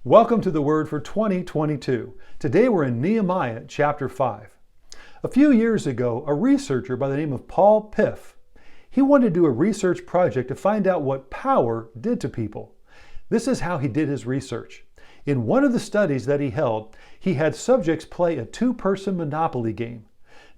Welcome to the Word for 2022. Today we're in Nehemiah chapter 5. A few years ago, a researcher by the name of Paul Piff, he wanted to do a research project to find out what power did to people. This is how he did his research. In one of the studies that he held, he had subjects play a two-person Monopoly game.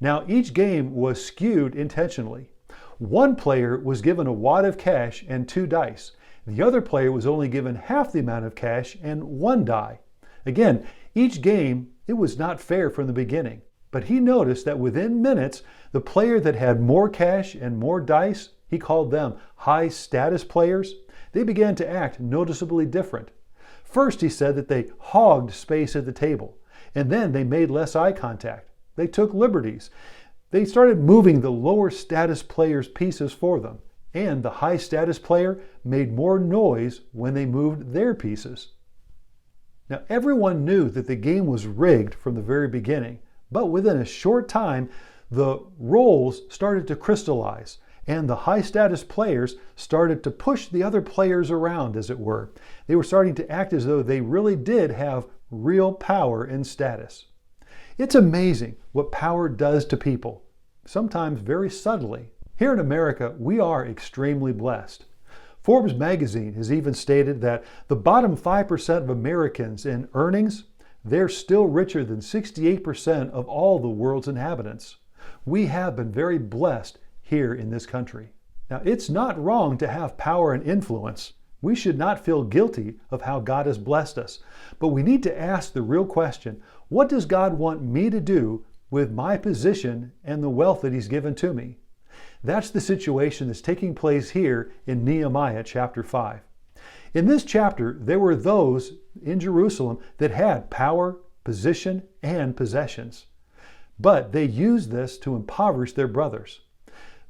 Now each game was skewed intentionally. One player was given a wad of cash and 2 dice. The other player was only given half the amount of cash and 1 die. Again, each game, it was not fair from the beginning. But he noticed that within minutes, the player that had more cash and more dice, he called them high status players, they began to act noticeably different. First, he said that they hogged space at the table, and then they made less eye contact. They took liberties. They started moving the lower status players' pieces for them. And the high status player made more noise when they moved their pieces. Now everyone knew that the game was rigged from the very beginning, but within a short time, the roles started to crystallize, and the high status players started to push the other players around, as it were. They were starting to act as though they really did have real power and status. It's amazing what power does to people, sometimes very subtly. Here in America, we are extremely blessed. Forbes magazine has even stated that the bottom 5% of Americans in earnings, they're still richer than 68% of all the world's inhabitants. We have been very blessed here in this country. Now, it's not wrong to have power and influence. We should not feel guilty of how God has blessed us. But we need to ask the real question, what does God want me to do with my position and the wealth that He's given to me? That's the situation that's taking place here in Nehemiah chapter 5. In this chapter, there were those in Jerusalem that had power, position, and possessions. But they used this to impoverish their brothers.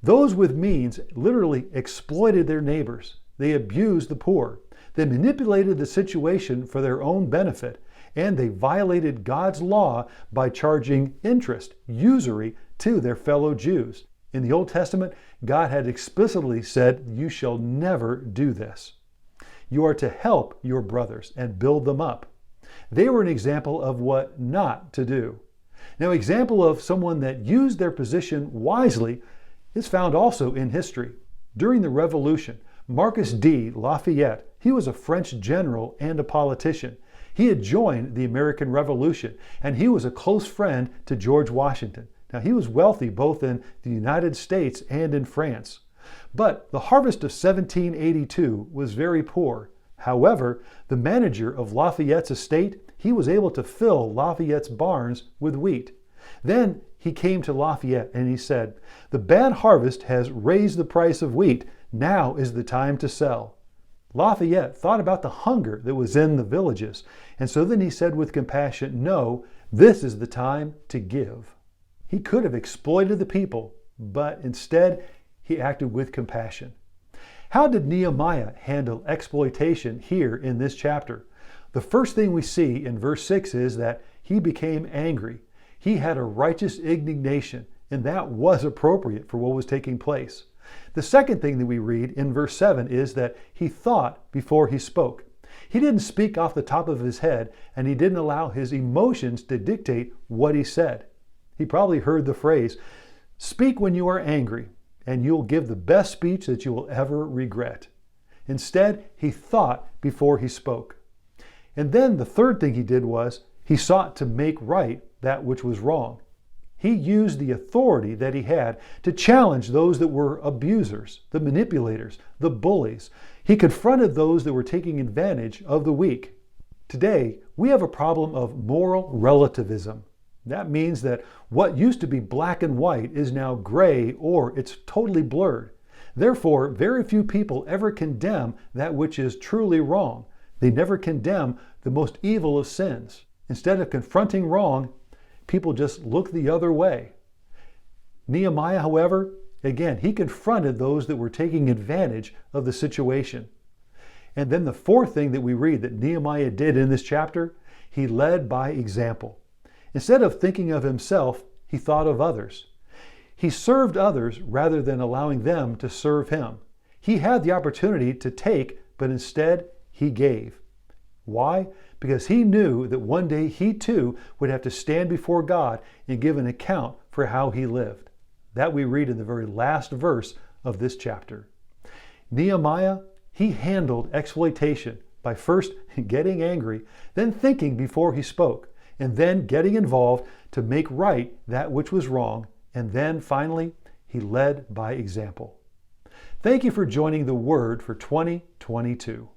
Those with means literally exploited their neighbors. They abused the poor. They manipulated the situation for their own benefit. And they violated God's law by charging interest, usury, to their fellow Jews. In the Old Testament, God had explicitly said, you shall never do this. You are to help your brothers and build them up. They were an example of what not to do. Now, example of someone that used their position wisely is found also in history. During the Revolution, Marcus D. Lafayette, he was a French general and a politician. He had joined the American Revolution, and he was a close friend to George Washington. Now, he was wealthy both in the United States and in France. But the harvest of 1782 was very poor. However, the manager of Lafayette's estate, he was able to fill Lafayette's barns with wheat. Then he came to Lafayette and he said, the bad harvest has raised the price of wheat. Now is the time to sell. Lafayette thought about the hunger that was in the villages. And so then he said with compassion, no, this is the time to give. He could have exploited the people, but instead he acted with compassion. How did Nehemiah handle exploitation here in this chapter? The first thing we see in verse 6 is that he became angry. He had a righteous indignation, and that was appropriate for what was taking place. The second thing that we read in verse 7 is that he thought before he spoke. He didn't speak off the top of his head, and he didn't allow his emotions to dictate what he said. He probably heard the phrase, speak when you are angry, and you'll give the best speech that you will ever regret. Instead, he thought before he spoke. And then the third thing he did was, he sought to make right that which was wrong. He used the authority that he had to challenge those that were abusers, the manipulators, the bullies. He confronted those that were taking advantage of the weak. Today, we have a problem of moral relativism. That means that what used to be black and white is now gray or it's totally blurred. Therefore, very few people ever condemn that which is truly wrong. They never condemn the most evil of sins. Instead of confronting wrong, people just look the other way. Nehemiah, however, again, he confronted those that were taking advantage of the situation. And then the fourth thing that we read that Nehemiah did in this chapter, he led by example. Instead of thinking of himself, he thought of others. He served others rather than allowing them to serve him. He had the opportunity to take, but instead he gave. Why? Because he knew that one day he too would have to stand before God and give an account for how he lived. That we read in the very last verse of this chapter. Nehemiah, he handled exploitation by first getting angry, then thinking before he spoke, and then getting involved to make right that which was wrong, and then finally, he led by example. Thank you for joining the Word for 2022.